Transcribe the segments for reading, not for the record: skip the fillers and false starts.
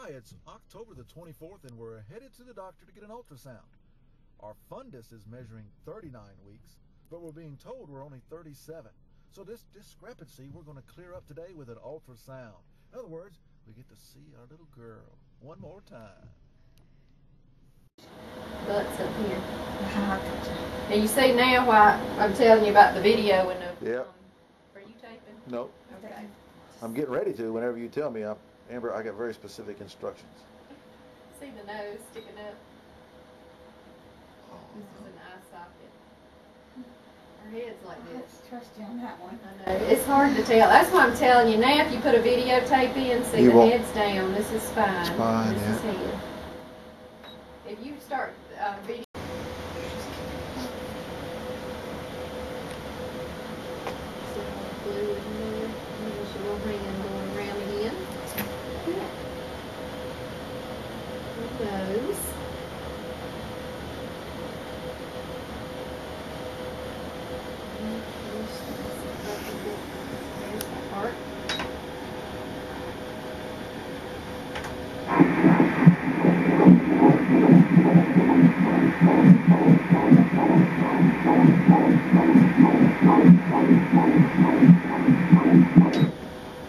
Hi, it's October the 24th and we're headed to the doctor to get an ultrasound. Our fundus is measuring 39 weeks, but we're being told we're only 37. So this discrepancy we're going to clear up today with an ultrasound. In other words, we get to see our little girl one more time. Butts up here. And you see now why I'm telling you about the video and the... Yep. Are you taping? Nope. Okay. I'm getting ready to whenever you tell me. Amber, I got very specific instructions. See the nose sticking up? Oh. This is an eye socket. Her head's like I this. trust you on that one. I know. It's hard to tell. That's why I'm telling you now. If you put a videotape in, see You the won't. head's down. This is spine. Spine, This yeah. is head. If you start video. Blue in there. There's your little hand going around again. Nose. There's the heart.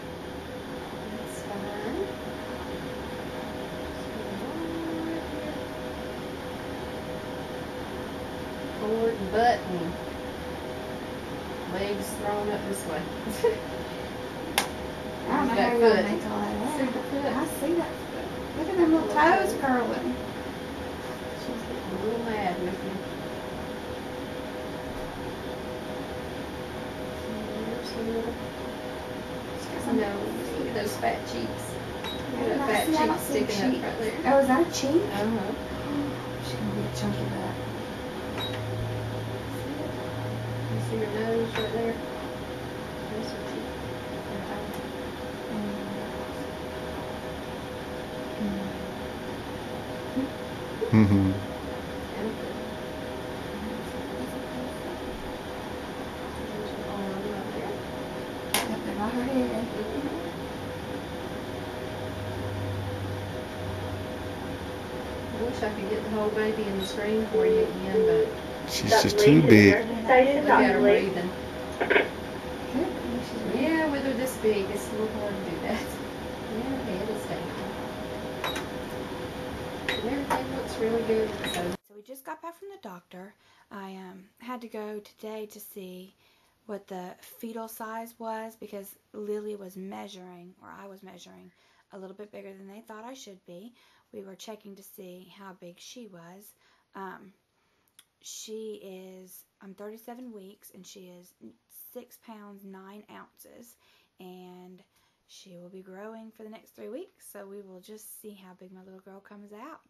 That's fine. Forward and button. Legs thrown up this way. I don't know That how you foot. make all that. See the foot? I see that foot. Look at them little toes curling. She's getting a little mad with you. There's her little nose. Look at those fat cheeks. Look at that fat cheek sticking up right there. Oh, is that a cheek? Uh-huh. She's gonna be a chunky butt. You see her nose right there? There's her cheek. Mm-hmm. And there's her arm right there. Up there by her head. I wish I could get the whole baby in the screen for you again, but She's just too big. look at her breathing. Good. She's Yeah, with her this big, it's a little hard to do that. Yeah, her head is down. And everything looks really good. So we just got back from the doctor. I had to go today to see what the fetal size was because Lily was measuring, or I was measuring, a little bit bigger than they thought I should be. We were checking to see how big she was. I'm 37 weeks and she is 6 pounds 9 ounces, and she will be growing for the next 3 weeks, so we will just see how big my little girl comes out.